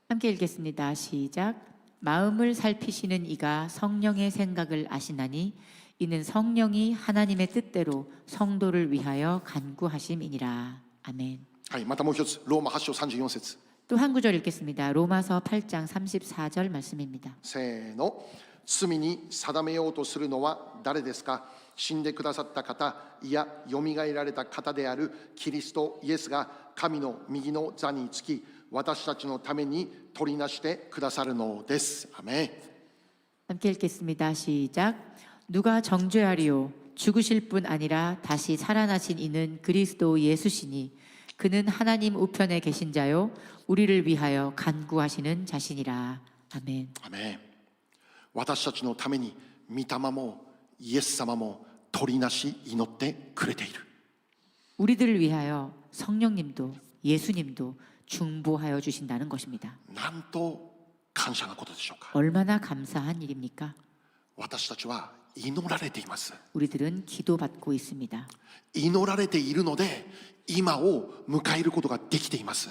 함께 읽겠습니다. 시작. 마음을 살피시는 이가 성령의 생각을 아시나니 이는 성령이 하나님의 뜻대로 성도를 위하여 간구하심이니라. 아멘. はい、またもう一つ、ローマ8章34節。 또 한 구절 읽겠습니다. 로마서 8장 34절 말씀입니다. せーの。罪に定めようとするのは誰ですか。死んでくださった方、いや、よみがえられた方であるキリストイエスが神の右の座につき、私たちのために取りなしてくださるのです。アメン。 함께 읽겠습니다. 시작. 누가 정죄하리요 죽으실 뿐 아니라 다시 살아나신 이는 그리스도 예수시니 그는 하나님 우편에 계신 자요 우리를 위하여 간구하시는 자신이라. 아멘. アメン。私たちのために御霊もイエス様も取りなし祈ってくれている。 우리들을 위하여 성령님도 예수님도 중보하여 주신다는 것입니다. なんと感謝なことでしょうか。 얼마나 감사한 일입니까? 私たちは祈られています。 우리들은 기도받고 있습니다. 祈られているので今を迎えることができています。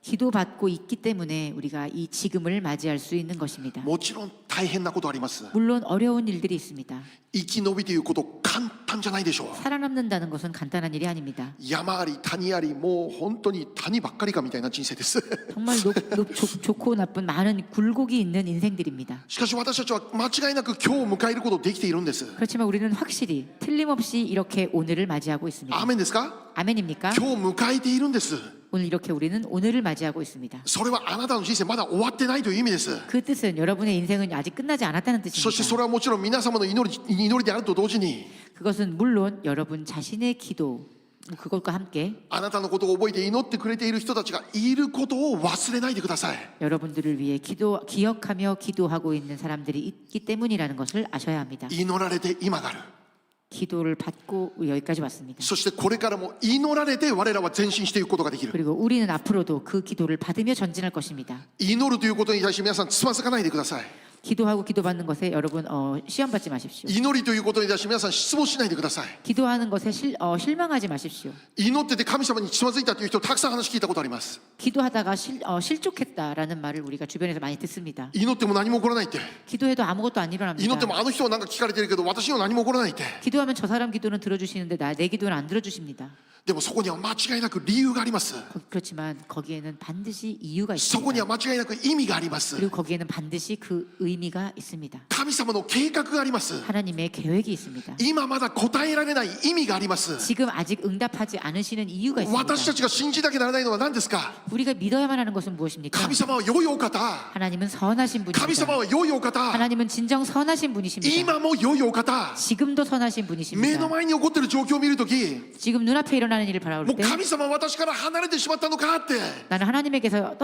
기도받고 있기 때문에 우리가 이 지금을 맞이할 수 있는 것입니다. もちろん大変なことあります。 물론 어려운 일들이 있습니다. 生き延びていること簡単じゃないでしょう。 살아남는다는 것은 간단한 일이 아닙니다. 山あり谷ありもう本当に谷ばっかりかみたいな人生です。 정말 좋고 나쁜 많은 굴곡이 있는 인생들입니다. しかし私たちは間違いなく今日を迎えることできているんです。 그렇지만 우리는 확실히 틀림없이 이렇게 오늘을 맞이하고 있습니다. アーメンですか。 아멘입니까? 今日迎えているんです。 오늘 이렇게 우리는 오늘을 맞이하고 있습니다. それはあなたの人生まだ終わってないという意味です。 그 뜻은 여러분의 인생은 아직 끝나지 않았다는 そしてそ 뜻입니다. れはもちろん皆様の祈りであると同時に 그것은 물론 여러분 자신의 기도 그것과 함께 あなたのことを覚えて祈ってくれている人たちがいることを忘れないでください。 여러분들을 위해 기억하며 기도하고 있는 사람들이 있기 때문이라는 것을 아셔야 합니다. 祈られて今がある。 기도를 받고 여기까지 왔습니다. そしてこれからも祈られて我らは前進していくことができる。 그리고 우리는 앞으로도 그 기도를 받으며 전진할 것입니다. 祈るということに対して皆さんつまずかないでください。 기도하고 기도받는 것에 여러분 시험 받지 마십시오. 祈りということに対して皆さん失望しないでください。 기도하는 것에 실망하지 마십시오. 祈ってて神様につまずいたという人たくさん話聞いたことあります。 기도하다가 실족했다라는 말을 우리가 주변에서 많이 듣습니다. 祈っても何も起こらないって。 기도해도 아무것도 안 祈って 일어납니다. もあの人は何か聞かれてるけど私には何も起こらないって。 기도하면 저 사람 기도는 들어주시는데 내 기도는 안 들어주십니다. でもそこには間違いなく理由があります。 그렇지만 거기에는 반드시 이유가 そこに 있습니다. は間違いなく意味があります。 그리고 거기에는 반드시 그 의미가 있습니다. 神様の計画があります。 하나님의 계획이 있습니다. 今まだ答えられない意味があります。 지금 아직 응답하지 않으시는 이유가 私た 있습니다. ちが信じなきゃならないのは何ですか。 우리가 믿어야만 하는 것은 무엇입니까? 神様は良いお方。 하나님은 선하신 神様 분입니다. は良いお方。 하나님은 진정 선하신 분이십니다. 今も良いお方。 지금도 선하신 目の 분이십니다. 前に起こっている状況を見るとき、 지금 눈앞에 일어나는 일을 바라볼 もう 때 神様は私から離れてしまったのかって 나는 하나님에게서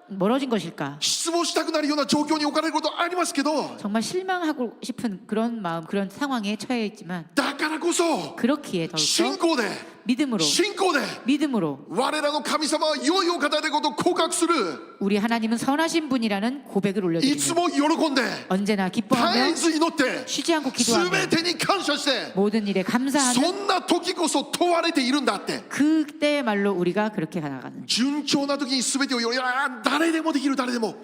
멀어진 것일까? 失望したくなるような状況に置かれることありますけど、 정말 실망하고 싶은 그런 마음, 그런 상황에 처해 있지만 だからこそ 그렇기에 더욱더 信仰で 믿음으로 我らの神様は良いお方でことを告白する。 우리 하나님은 선하신 분이라는 고백을 いつ 올려드리는 も喜んで 언제나 絶 기뻐하며 えず祈って 쉬지 않고 기도하며 全てに感謝して、 모든 일에 そ 감사하는 んな時こそ問われているんだって。 그때말로 우리가 그렇게 나가는 順調な時に全てをいや誰でもできる。誰でも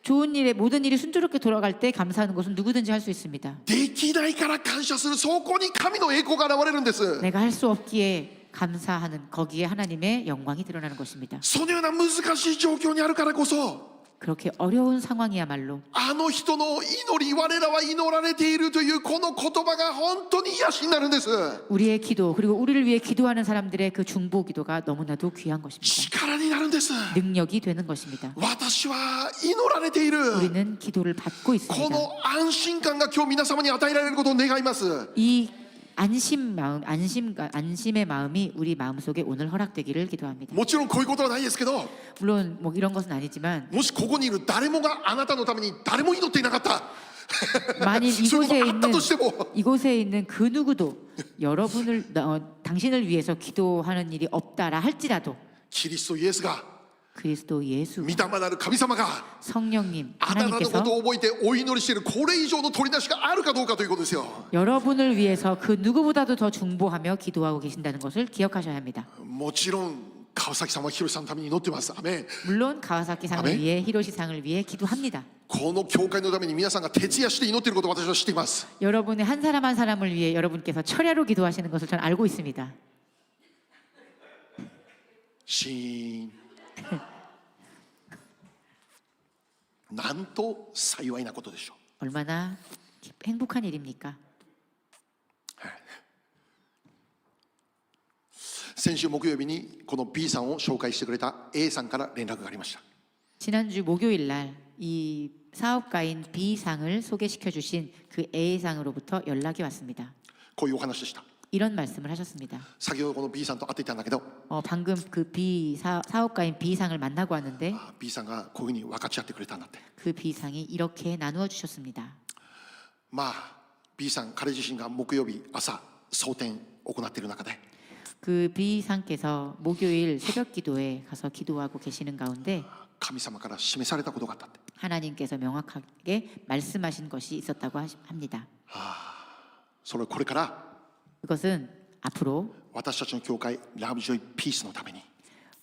좋은 일에 모든 일이 순조롭게 돌아갈 때 감사하는 것은 누구든지 할 수 있습니다. できないから感謝する。そこに神の栄光が現れるんです。 내가 할 수 없기에 감사하는 거기에 하나님의 영광이 드러나는 것입니다. そのような難しい状況にあるからこそ、 그렇게 어려운 상황이야말로 あの人の祈り、我らは祈られているというこの言葉が本当に癒しになるんです。 우리의 기도 그리고 우리를 위해 기도하는 사람들의 그 중보 기도가 너무나도 귀한 것입니다. 力になるんです。 능력이 되는 것입니다. 私は祈られている。 우리는 기도를 받고 こ 있습니다. の安心感が今日皆様に与えられることを願います。 이 안심의 마음이 우리 마음속에 오늘 허락되기를 기도합니다. もちろんこういうことはないですけど、 물론 뭐 이런 것은 아니지만 もしここにいる誰もがあなたのために誰も祈っていなかった 만일 そういうことがあったとしても 이곳에 있는 그 누구도 당신을 위해서 기도하는 일이 없다라 할지라도 キリストイエスが 그리스도 예수 御霊なる神様が 성령님 あなたのこ 하나님께서 とを覚えてお祈りしているこれ以上の取り出しがあるかどうかということですよ。 여러분을 위해서 그 누구보다도 더 중보하며 기도하고 계신다는 것을 기억하셔야 합니다. もちろん川崎さんは広瀬さんのために祈ってます。アメン。 물론 가와사키 상을 아멘. 위해 히로시 상을 위해 기도합니다. この教会のために皆さんが徹夜して祈っていることを私は知っています。 여러분의 한 사람 한 사람을 위해 여러분께서 철야로 기도하시는 것을 저는 알고 있습니다. シーンなんと幸いなことでしょう。 얼마나 행복한 일입니까? 先週木曜日にこの B さんを紹介してくれた A さんから連絡がありました。 지난주 목요일 날 이 사업가인 B 상을 소개시켜 주신 그 A 상으로부터 연락이 왔습니다. こういうお話でした。 이런 말씀을 하셨습니다. 先ほどこの B さんと会っていたんだけど、 방금 그 사업가인 B 상을 만나고 왔는데 B さんがこういうふうに分かち合ってくれたんだって。 그 B 상이 이렇게 나누어 주셨습니다. まあ B さん彼自身が木曜日朝蒼天を行っている中で、 그 B 상께서 목요일 새벽 기도에 가서 기도하고 계시는 가운데 神様から示されたことがあったって。 하나님께서 명확하게 말씀하신 것이 있었다고 합니다. それはこれから 그것은 앞으로 私たちの教会ラブジョイピースのために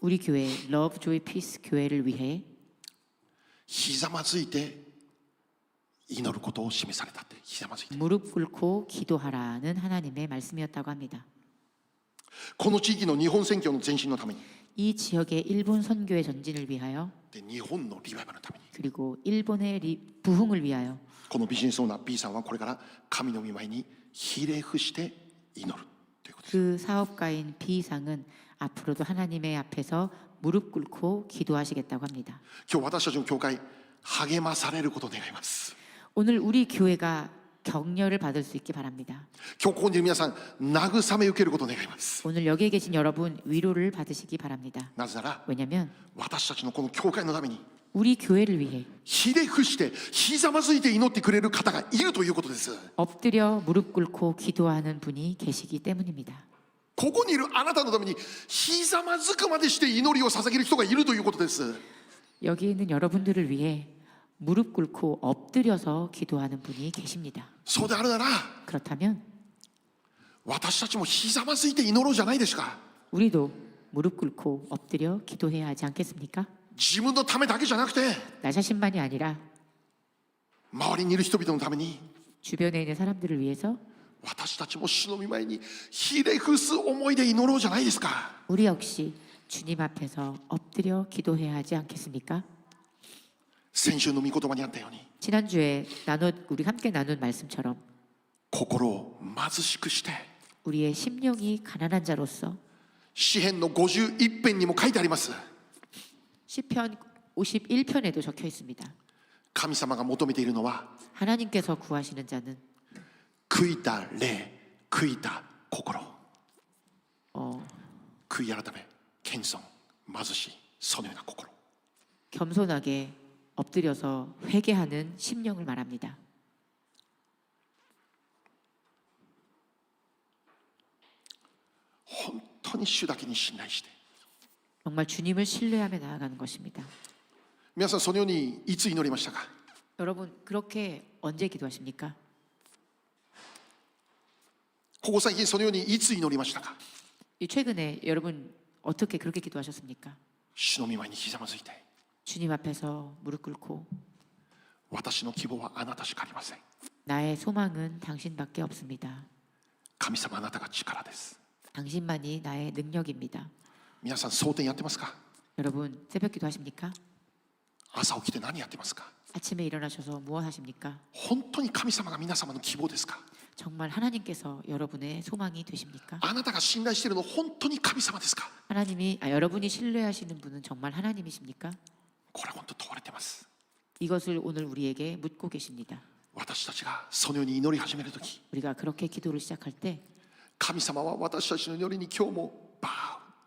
우리 교회 러브 조이 피스 교회를 위해 ひざまずいて祈ることを示されたって。ひざまずいて 무릎 꿇고 기도하라는 하나님의 말씀이었다고 합니다. この地域の日本選挙の前進のために 이 지역의 일본 선교의 전진을 위하여 で日本のリバイバルのために 그리고 일본의 부흥을 위하여 このビジネスオーナー B さんはこれから神の御前にひれ伏して祈るということです。 그 사업가인 B 상은 앞으로도 하나님의 앞에서 무릎 꿇고 기도하시겠다고 합니다. 今日私たちの教会励まされることを願います。 오늘 우리 교회가 격려를 받을 수 있기 바랍니다. 今日ここにいる皆さん慰め受けることを願います。 오늘 여기에 계신 여러분 위로를 받으시기 바랍니다. なぜなら 왜냐하면 私たちのこの教会のために 우리 교회를 위해 ひれ伏してひざまずいて祈ってくれる方がいるということです。 엎드려 무릎 꿇고 기도하는 분이 계시기 때문입니다. ここにいるあなたのためにひざまずくまでして祈りを捧げる人がいるということです。 여기 있는 여러분들을 위해 무릎 꿇고 엎드려서 기도하는 분이 계십니다. そうであるなら 그렇다면 私たちもひざまずいて祈ろうじゃないですか。 우리도 무릎 꿇고 엎드려 기도해야 하지 않겠습니까? 自分のためだけじゃなくて 나 자신만이 아니라 周りにいる人々のために 주변에 있는 사람들을 위해서 私たちも主の御前にひれ伏す思いで祈ろうじゃないですか。 우리 역시 주님 앞에서 엎드려 기도해야 하지 않겠습니까? 先週の御言葉にあったように 지난주에 우리 함께 나눈 말씀처럼 心を貧しくして 우리의 심령이 가난한 자로서 詩編の51編にも書いてあります。 시편 51편에도 적혀 있습니다. 神様が求めているのは 하나님께서 구하시는 자는 悔いた霊、悔いた心、 悔い改め、謙遜、貧しい、そのような心。 겸손하게 엎드려서 회개하는 심령을 말합니다. 本当に主だけに信頼して 정말 주님을 신뢰하며 나아가는 것입니다. 皆さんそのようにいつ祈りましたか。 여러분 그렇게 언제 기도하십니까? ここ最近そのようにいつ祈りましたか。 최근에 여러분 어떻게 그렇게 기도하셨습니까? 主の御前にひざまずいて 주님 앞에서 무릎 꿇고 私の希望はあなたしかありません。 나의 소망은 당신밖에 없습니다. 神様あなたが力です。 당신만이 나의 능력입니다. 皆さん蒼天やってますか。 여러분 새벽 기도하십니까? 朝起きて何やってますか。 아침에 일어나셔서 무엇 하십니까? 本当に神様が皆様の希望ですか。 정말 하나님께서 여러분의 소망이 되십니까? あなたが信頼しているの本当に神様ですか。 여러분이 신뢰하시는 분은 정말 하나님이십니까? これは本当問われています。 이것을 오늘 우리에게 묻고 계십니다. 私たちがそのように祈り始めるとき、 우리가 그렇게 기도를 시작할 때神様は私たちの祈りに今日もバウ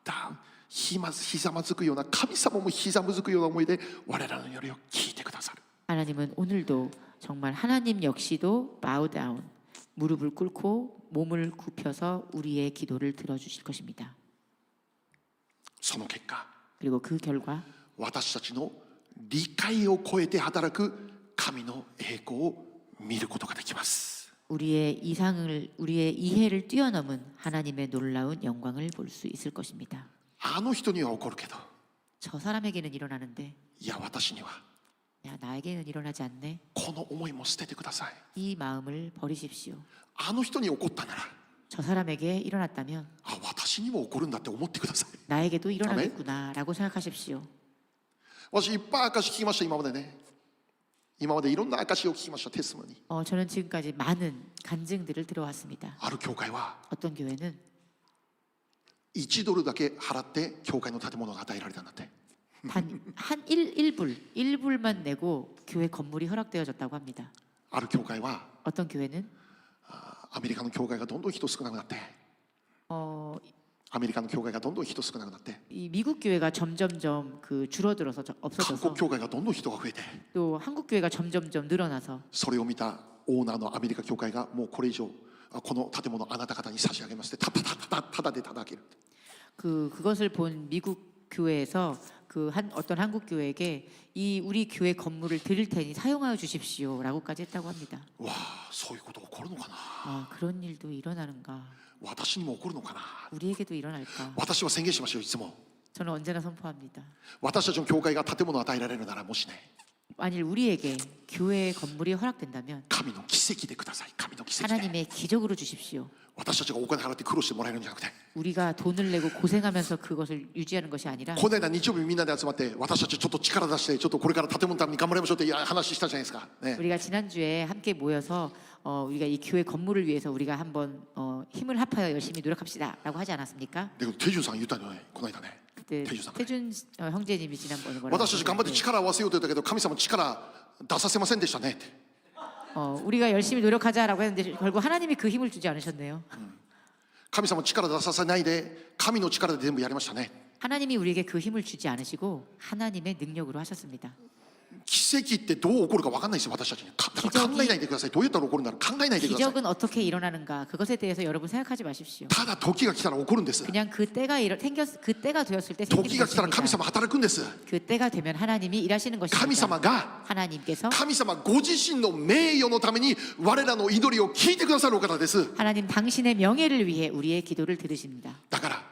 ダウンひざまずくような、神様もひざまずくような思いで我らの祈りを聞いてくださる。 하나님은 오늘도 정말 하나님 역시도 bow down, 무릎을 꿇고 몸을 굽혀서 우리의 기도를 들어주실 것입니다. その結果 그리고 그 결과 私たちの理解を超えて働く神の栄光を見ることができます。 우리의 이해를 뛰어넘은 하나님의 놀라운 영광을 볼 수 있을 것입니다. あの人には起こるけど、 저 사람에게는 일어나는데 いや私には 야, 나에게는 일어나지 않네. この思いも捨ててください。 이 마음을 버리십시오. あの人に起こったなら、 저 사람에게 일어났다면 あ、私にも起こるんだって思ってください。 나에게도 일어나겠구나라고 생각하십시오. 私いっぱい証聞きました。今までね、今までいろんな証を聞きました。テストに 저는 지금까지 많은 간증들을 들어왔습니다. ある教会は 어떤 교회는 1ドルだけ払って教会の建物が与えられたんだって。 단 한 1불만 내고 교회 건물이 허락되어졌다고 합니다. ある教会は 어떤 교회는 アメリカの教会がどんどん人少なくなって、 アメリカの教会がどんどん人少なくなって、 이 미국 교회가 점점점 줄어들어서 韓 없어져서 国教会がどんどん人が増えて、 또 한국 교회가 점점점 늘어나서 それを見たオーナーのアメリカ教会がもうこれ以上この建物あなた方に差し上げますってただでただける。 그것을 본 미국 교회에서 어떤 한국 교회에게 이 우리 교회 건물을 드릴 테니 사용하여 주십시오라고까지 했다고 합니다. わあ、そういうこと起こるのかな。 그런 일도 일어나는가? 私にも起こるのかな。 우리에게도 일어날까? 私は宣言しましょう。いつも 저는 언제나 선포합니다. 私たちの教会が建物を与えられるなら、もしね、 만일 우리에게 교회 건물이 허락된다면 神の奇跡でください。神の奇跡で。 하나님의 기적으로 주십시오. 私たちがお金払って苦労してもらえるんじゃなくて、 우리가 돈을 내고 고생하면서 그것을 유지하는 것이 아니라 この間日曜日みんなで集まって私たちちょっと力出してちょっとこれから建物のために頑張りましょうって話したじゃないですか、ね、 우리가 지난주에 함께 모여서 우리가 이 교회 건물을 위해서 우리가 한번 힘을 합하여 열심히 노력합시다라고 하지 않았습니까? で태준さん言ったのね、この間ね。 그때 태준さん 태준 형제님이 지난번에 뭐라고 私たち頑張って力を合わせようと言ったけど神様力出させませんでしたねって。 우리가 열심히 노력하자라고 했는데 결국 하나님이 그 힘을 주지 않으셨네요. 神様力出させないで神の力で全部やりましたね。 하나님이 우리에게 그 힘을 주지 않으시고 하나님의 능력으로 하셨습니다. 奇跡ってどう起こるか分かんないですよ。私たちにだから考えないでください。どうやったら起こるんだろう、考えないでください。 기적은 어떻게 일어나는가 그것에 대해서 여러분 생각하지 마십시오. ただ時が来たら起こるんです。 그냥 그 때가 되었을 때 생기는 時が来たら神 것입니다. 様働くんです。 그 때가 되면 하나님이 일하시는 神 것입니다. 様が 하나님께서 神様ご自身の名誉のために我らの祈りを聞いてくださるお方です。 하나님 당신의 명예를 위해 우리의 기도를 들으십니다. だから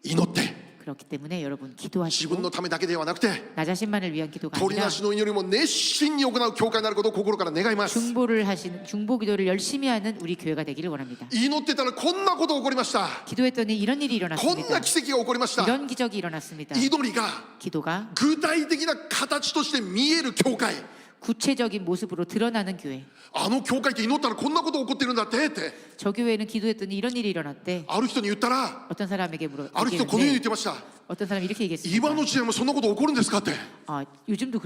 祈って 그렇기 때문에 여러분 自 기도하시고 分のためだけではなくて 나 자신만을 위한 기도가 取り 아니라 なしの祈りも熱心に行う教会になることを心から願います。 중보 기도를 열심히 하는 우리 교회가 되기를 원합니다. 祈ってたらこんなことが起こりました。 기도했더니 이런 일이 こん 일어났습니다. な奇跡が起こりました。 이런 기적이 일어났습니다. 祈りが 기도가 具体的な形として見える教会。 구체적인 모습으로 드러나는 교회. あの教会って祈ったらこんなこと起こってるんだってって 저 교회는 기도했더니 이런 일이 일어났대. ある人に言ったら 어떤 사람에게 ある人このように言っ 얘기했는데 てました。 어떤 사람이 이렇게 얘기했습니다. 今の時代もそんなこと起こるんですかって。 요즘도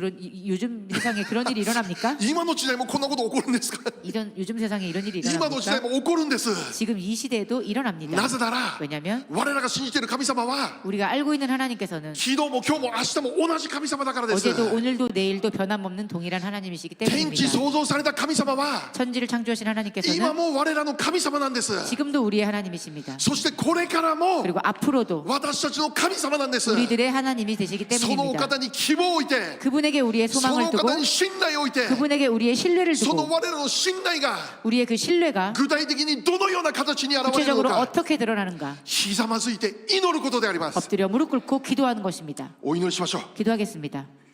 요즘 세상에 그런 일이 일어납니까? 今の時代もこんなこと起こるんですか。 요즘 세상에 이런 일이 今の時代 일어납니까? も起こるんです。 지금 이 시대에도 일어납니다. なぜなら 왜냐하면 我らが信じている神様は 우리가 알고 있는 하나님께서는 昨日も今日も明日も同じ神様だからです。 어제도 오늘도 내일도 변함없는 동일한 하나님이시기 天地 때문입니다. 創造された神様は 천지를 창조하신 今 하나님께서는 も我らの神様なんです。 지금도 우리의 하나님이십니다. そしてこれからも 그리고 앞으로도 私たちの神様なんです。 우리들의 하나님이 되시기 そのお 때문입니다. 方に希望を置いて、 그분에게 우리의 その 소망을 お 두고 方に信頼を置いて、 그분에게 우리의 신뢰를 その 두고 我らの信頼が 우리의 그 신뢰가 具体的にどのような形に現れるの 구체적으로 か、 어떻게 드러나는가 ひざまずいて祈ることであります。 엎드려 무릎 꿇고 기도하는 것입니다. お祈りしましょう。 기도하겠습니다.